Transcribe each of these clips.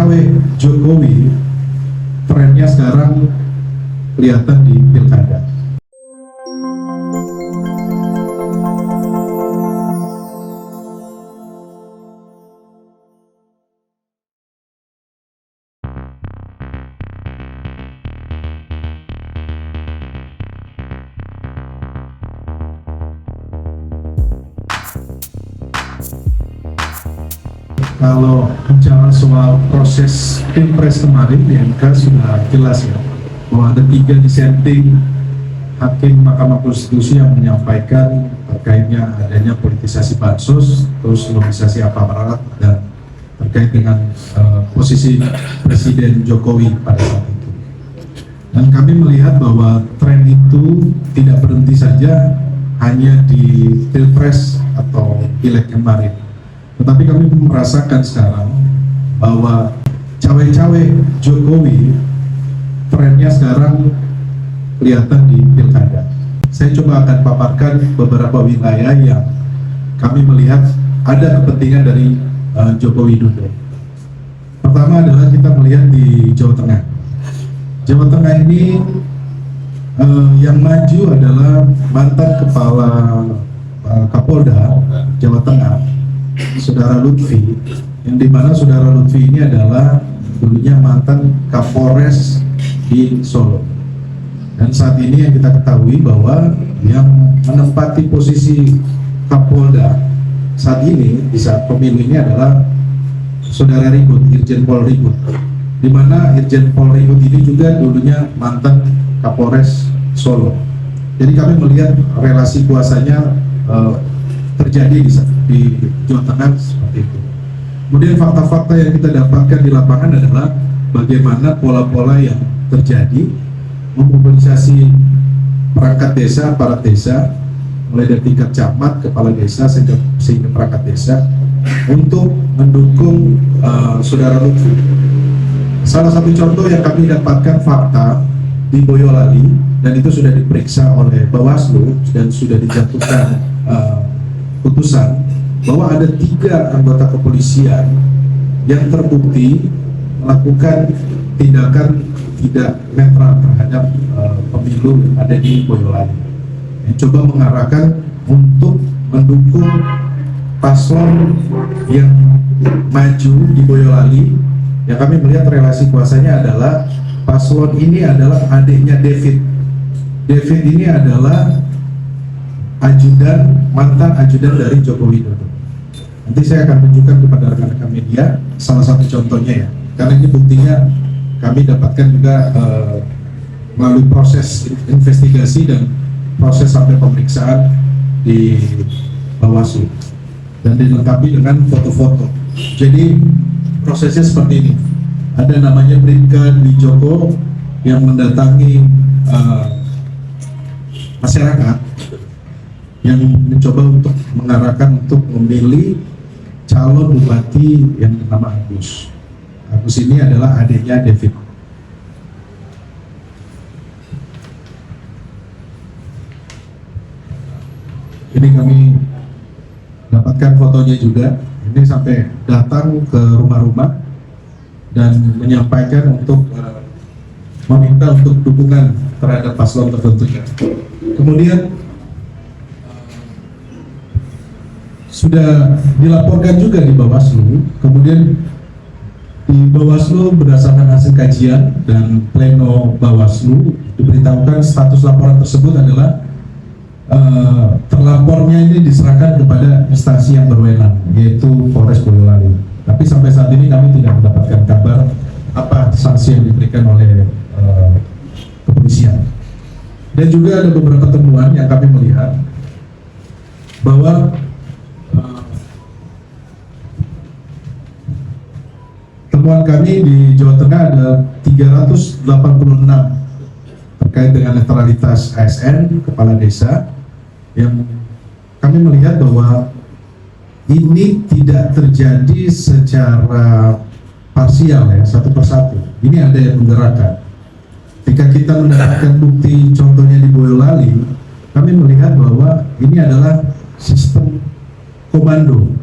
cawe-cawe Jokowi trennya sekarang kelihatan di pilkada. Kalau bicara soal proses pilpres kemarin di MK sudah jelas ya, bahwa ada 3 dissenting hakim Mahkamah Konstitusi yang menyampaikan terkaitnya adanya politisasi bansos, terus logisasi aparat dan terkait dengan posisi Presiden Jokowi pada saat itu. Dan kami melihat bahwa tren itu tidak berhenti saja hanya di pilpres atau pileg kemarin. Tetapi kami merasakan sekarang bahwa cawe-cawe Jokowi trennya sekarang kelihatan di pilkada. Saya coba akan paparkan beberapa wilayah yang kami melihat ada kepentingan dari Joko Widodo. Pertama adalah kita melihat di Jawa Tengah. Jawa Tengah ini yang maju adalah mantan kepala Kapolda Jawa Tengah, Saudara Lutfi, yang dimana Saudara Lutfi ini adalah dulunya mantan Kapolres di Solo. Dan saat ini yang kita ketahui bahwa yang menempati posisi Kapolda saat ini di saat pemilu ini adalah Saudara Ribut, Irjen Pol Ribut, dimana Irjen Pol Ribut ini juga dulunya mantan Kapolres Solo. Jadi kami melihat relasi kuasanya terjadi di Jawa Tengah seperti itu. Kemudian fakta-fakta yang kita dapatkan di lapangan adalah bagaimana pola-pola yang terjadi memobilisasi perangkat desa, aparat desa, mulai dari tingkat camat, kepala desa, sehingga perangkat desa untuk mendukung Saudara Lutfi. Salah satu contoh yang kami dapatkan fakta di Boyolali, dan itu sudah diperiksa oleh Bawaslu dan sudah dijatuhkan putusan bahwa ada 3 anggota kepolisian yang terbukti melakukan tindakan tidak netral terhadap pemilu yang ada di Boyolali, yang coba mengarahkan untuk mendukung paslon yang maju di Boyolali, yang kami melihat relasi kuasanya adalah paslon ini adalah adiknya David. David ini adalah mantan ajudan dari Joko Widodo. Nanti saya akan tunjukkan kepada rekan-rekan media salah satu contohnya ya, karena ini buktinya kami dapatkan juga melalui proses investigasi dan proses sampai pemeriksaan di Bawaslu, dan dilengkapi dengan foto-foto. Jadi prosesnya seperti ini. Ada namanya Bribka Dwi Joko yang mendatangi masyarakat yang mencoba untuk mengarahkan untuk memilih calon bupati yang bernama Agus. Agus ini adalah adiknya David. Ini kami dapatkan fotonya juga. Ini sampai datang ke rumah-rumah dan menyampaikan untuk meminta untuk dukungan terhadap paslon tertentu. Kemudian sudah dilaporkan juga di Bawaslu. Kemudian di Bawaslu berdasarkan hasil kajian dan pleno Bawaslu diberitahukan status laporan tersebut adalah terlapornya ini diserahkan kepada instansi yang berwenang, yaitu Polres Boyolali. Tapi sampai saat ini kami tidak mendapatkan kabar apa sanksi yang diberikan oleh kepolisian. Dan juga ada beberapa temuan yang kami melihat bahwa temuan kami di Jawa Tengah ada 386 terkait dengan netralitas ASN, kepala desa, yang kami melihat bahwa ini tidak terjadi secara parsial ya, satu persatu. Ini ada yang menggerakkan. Ketika kita mendapatkan bukti contohnya di Boyolali, kami melihat bahwa ini adalah sistem komando,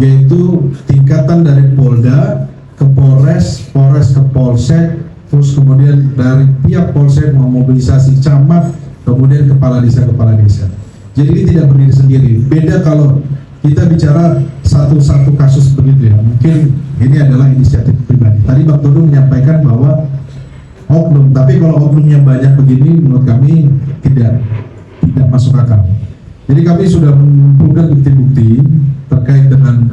yaitu tingkatan dari Polda ke Polres polsek, terus kemudian dari pihak polsek memobilisasi camat, kemudian kepala desa. Jadi ini tidak berdiri sendiri. Beda kalau kita bicara satu kasus begitu ya. Mungkin ini adalah inisiatif pribadi. Tadi Bang Dodo menyampaikan bahwa oknum, tapi kalau oknumnya banyak begini, menurut kami tidak masuk akal. Jadi kami sudah mengumpulkan bukti-bukti terkait dengan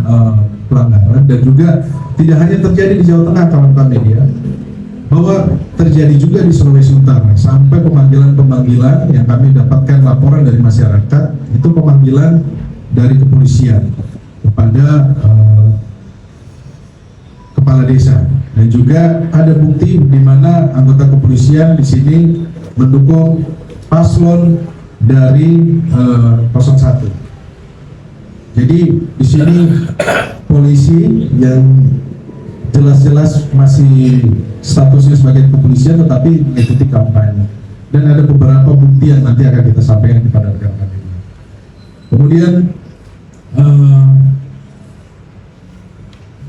pelanggaran, dan juga tidak hanya terjadi di Jawa Tengah, kawan-kawan media, bahwa terjadi juga di Sulawesi Utara. Sampai pemanggilan yang kami dapatkan laporan dari masyarakat, itu pemanggilan dari kepolisian kepada kepala desa, dan juga ada bukti di mana anggota kepolisian di sini mendukung paslon dari 01. Jadi di sini polisi yang jelas-jelas masih statusnya sebagai kepolisian tetapi mengikuti kampanye, dan ada beberapa bukti yang nanti akan kita sampaikan kepada rekan-rekan ini. Kemudian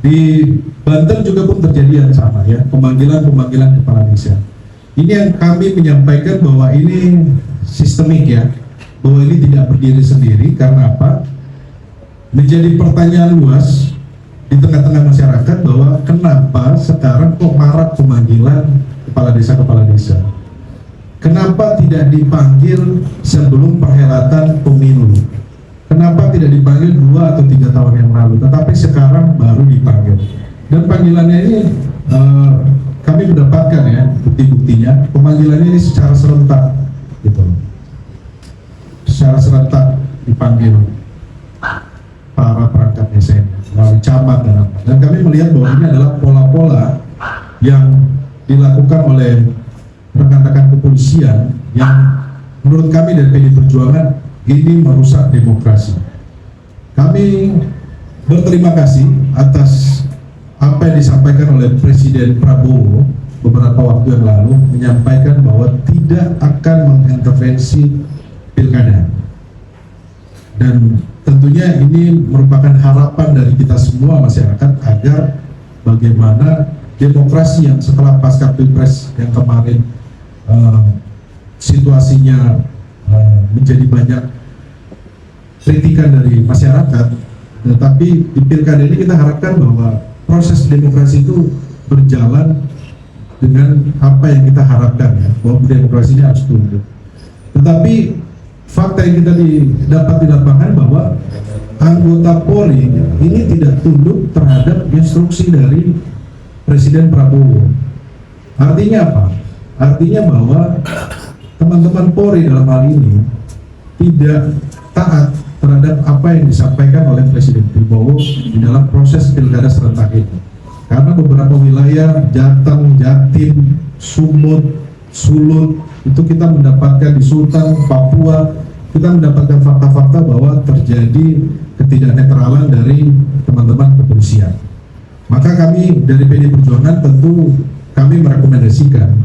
di Banten juga pun terjadi yang sama ya, pemanggilan kepala desa. Ini yang kami menyampaikan bahwa ini sistemik ya, bahwa ini tidak berdiri sendiri. Karena apa? Menjadi pertanyaan luas di tengah-tengah masyarakat bahwa kenapa sekarang kok marak pemanggilan kepala desa. Kenapa tidak dipanggil sebelum perhelatan pemilu? Kenapa tidak dipanggil 2 atau 3 tahun yang lalu, tetapi sekarang baru dipanggil? Dan panggilannya ini kami mendapatkan ya bukti-buktinya, pemanggilannya ini secara serentak gitu. Secara serentak dipanggil para perangkat desa melalui camat dan kami melihat bahwa ini adalah pola-pola yang dilakukan oleh rekan-rekan kepolisian yang menurut kami dari PD Perjuangan ini merusak demokrasi. Kami berterima kasih atas apa yang disampaikan oleh Presiden Prabowo beberapa waktu yang lalu, menyampaikan bahwa tidak akan mengintervensi pilkada. Dan tentunya ini merupakan harapan dari kita semua masyarakat agar bagaimana demokrasi yang setelah pasca Pilpres yang kemarin situasinya menjadi banyak kritikan dari masyarakat, tetapi di pilkada ini kita harapkan bahwa proses demokrasi itu berjalan dengan apa yang kita harapkan ya, bahwa demokrasi ini harus tunduk. Tetapi fakta yang kita dapat di lapangan bahwa anggota Polri ini tidak tunduk terhadap instruksi dari Presiden Prabowo. Artinya apa? Artinya bahwa teman-teman Polri dalam hal ini tidak taat terhadap apa yang disampaikan oleh Presiden Prabowo di dalam proses pilkada serentak itu. Karena beberapa wilayah Jateng, Jatim, Sumut, Sulut itu kita mendapatkan di Sultan, Papua, kita mendapatkan fakta-fakta bahwa terjadi ketidaknetralan dari teman-teman kepolisian. Maka kami dari PD Perjuangan tentu kami merekomendasikan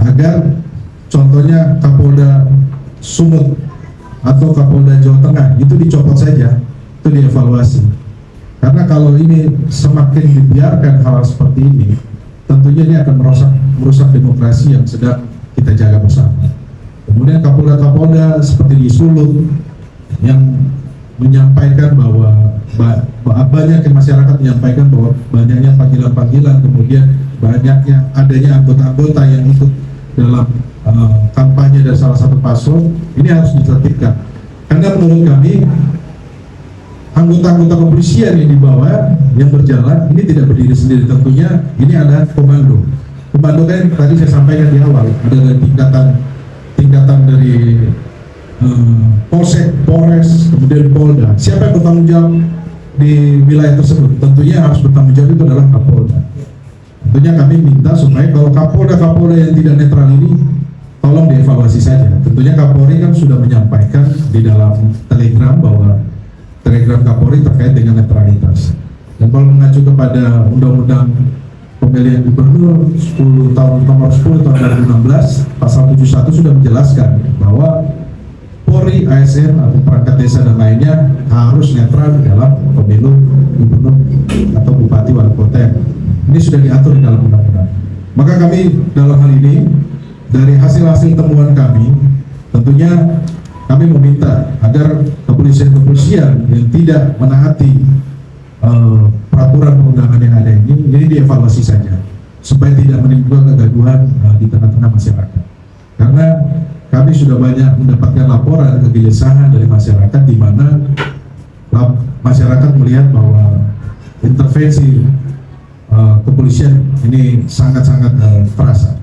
agar contohnya Kapolda Sumut atau Kapolda Jawa Tengah itu dicopot saja, itu dievaluasi. Karena kalau ini semakin dibiarkan hal seperti ini, tentunya ini akan merusak demokrasi yang sedang kita jaga bersama. Kemudian Kapolda seperti di Sulut yang menyampaikan bahwa banyak masyarakat menyampaikan bahwa banyaknya panggilan-panggilan, kemudian banyaknya adanya anggota-anggota yang ikut dalam kampanye dari salah satu paslon, ini harus ditertibkan. Karena menurut kami anggota-anggota kepolisian yang dibawa, yang berjalan, ini tidak berdiri sendiri. Tentunya ini adalah komando. Komando kan tadi saya sampaikan di awal, ada dari tingkatan dari Polsek, Polres, kemudian Polda. Siapa yang bertanggung jawab di wilayah tersebut? Tentunya harus bertanggung jawab itu adalah Kapolda. Tentunya kami minta supaya kalau Kapolda yang tidak netral ini tolong dievaluasi saja. Tentunya Kapolri kan sudah menyampaikan di dalam telegram bahwa telegram Kapolri terkait dengan netralitas. Dan kalau mengacu kepada Undang-Undang Pemilihan Gubernur 10 tahun nomor 10 tahun 2016 pasal 71 sudah menjelaskan bahwa Polri, ASN atau perangkat desa dan lainnya harus netral dalam pemilu gubernur atau bupati wali kota. Ini sudah diatur di dalam undang-undang. Maka kami dalam hal ini dari hasil-hasil temuan kami, tentunya kami meminta agar kepolisian yang tidak menaati peraturan perundangan yang ada ini dievaluasi saja, supaya tidak menimbulkan kegaduhan di tengah-tengah masyarakat. Karena kami sudah banyak mendapatkan laporan kegelisahan dari masyarakat, di mana masyarakat melihat bahwa intervensi kepolisian ini sangat-sangat terasa.